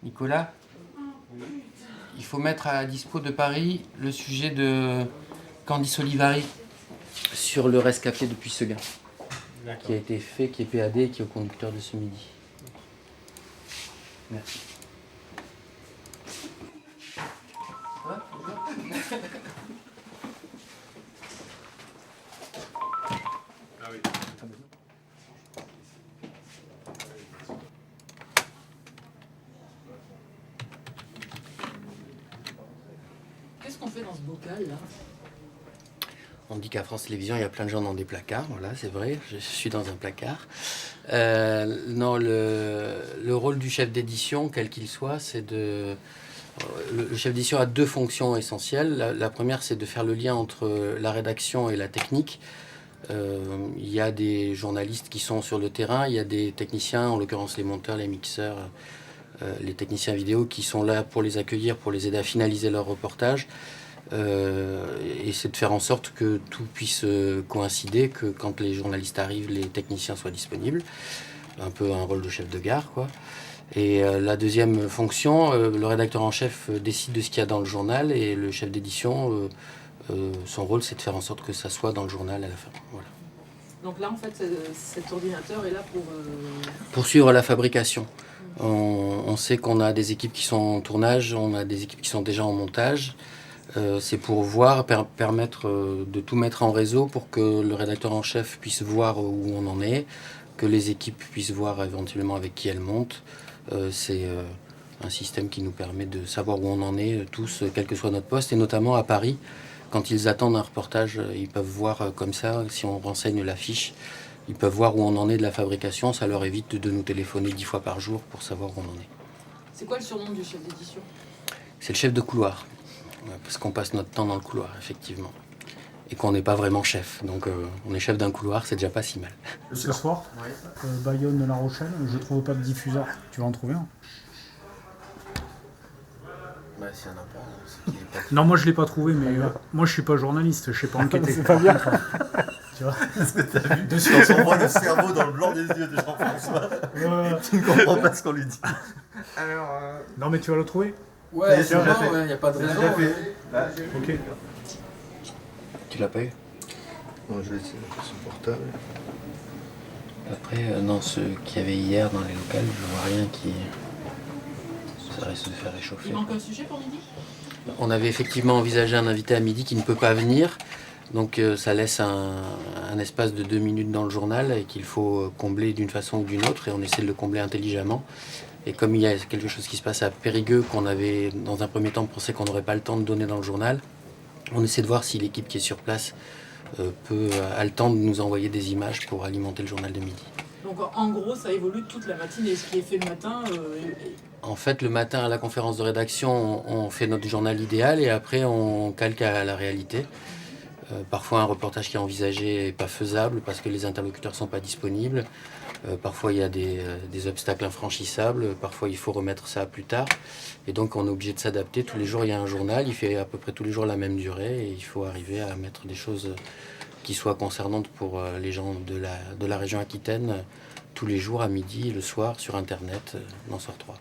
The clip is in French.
Nicolas, il faut mettre à dispo de Paris le sujet de Candice Olivari sur le rescapé depuis Seguin, qui a été fait, qui est PAD et qui est au conducteur de ce midi. Merci. Qu'est-ce qu'on fait dans ce bocal là? On dit qu'à France Télévisions, il y a plein de gens dans des placards. Voilà, c'est vrai, je suis dans un placard. Non, le rôle du chef d'édition, quel qu'il soit, c'est de... Le chef d'édition a deux fonctions essentielles. La première, c'est de faire le lien entre la rédaction et la technique. Il y a des journalistes qui sont sur le terrain, il y a des techniciens, en l'occurrence les monteurs, les mixeurs, les techniciens vidéo qui sont là pour les accueillir, pour les aider à finaliser leur reportage. Et c'est de faire en sorte que tout puisse coïncider, que quand les journalistes arrivent, les techniciens soient disponibles. Un peu un rôle de chef de gare, quoi. Et la deuxième fonction, le rédacteur en chef décide de ce qu'il y a dans le journal et le chef d'édition, son rôle, c'est de faire en sorte que ça soit dans le journal à la fin. Voilà. Donc là, en fait, cet ordinateur est là pour... Pour suivre la fabrication. On sait qu'on a des équipes qui sont en tournage, on a des équipes qui sont déjà en montage. C'est pour voir, permettre de tout mettre en réseau pour que le rédacteur en chef puisse voir où on en est, que les équipes puissent voir éventuellement avec qui elles montent. C'est un système qui nous permet de savoir où on en est tous, quel que soit notre poste, et notamment à Paris, quand ils attendent un reportage, ils peuvent voir comme ça, si on renseigne l'affiche, ils peuvent voir où on en est de la fabrication, ça leur évite de nous téléphoner 10 fois par jour pour savoir où on en est. C'est quoi le surnom du chef d'édition? C'est le chef de couloir. Parce qu'on passe notre temps dans le couloir, effectivement. Et qu'on n'est pas vraiment chef. Donc on est chef d'un couloir, c'est déjà pas si mal. Ce soir, Bayonne-La Rochelle, je trouve pas de diffuseur. Tu vas en trouver un? Bah s'il n'y en a pas, c'est qu'il est pas... Non, moi je l'ai pas trouvé, mais moi je suis pas journaliste, je sais pas enquêter. C'est pas bien. Tu vois? Est-ce que t'as vu dessus quand on voit le cerveau dans le blanc des yeux de Jean-François? Tu ne comprends pas ce qu'on lui dit. Alors... Non, mais tu vas le trouver? Ouais, c'est bon, il n'y a pas de raison. Ok. Tu l'as pas eu? Non, je vais essayer sur son portable. Après, non, ceux qu'il y avait hier dans les locales, je vois rien qui... Ça risque de faire réchauffer. Il manque un sujet pour midi? On avait effectivement envisagé un invité à midi qui ne peut pas venir. Donc ça laisse un espace de 2 minutes dans le journal et qu'il faut combler d'une façon ou d'une autre. Et on essaie de le combler intelligemment. Et comme il y a quelque chose qui se passe à Périgueux qu'on avait dans un premier temps pensé qu'on n'aurait pas le temps de donner dans le journal, on essaie de voir si l'équipe qui est sur place a le temps de nous envoyer des images pour alimenter le journal de midi. Donc en gros, ça évolue toute la matinée. Ce qui est fait le matin... En fait, le matin à la conférence de rédaction, on fait notre journal idéal et après on calque à la réalité. Parfois un reportage qui est envisagé n'est pas faisable parce que les interlocuteurs ne sont pas disponibles. Parfois il y a des obstacles infranchissables, parfois il faut remettre ça plus tard. Et donc on est obligé de s'adapter. Tous les jours il y a un journal, il fait à peu près tous les jours la même durée et il faut arriver à mettre des choses qui soient concernantes pour les gens de la région Aquitaine tous les jours à midi et le soir sur Internet, dans Sort 3.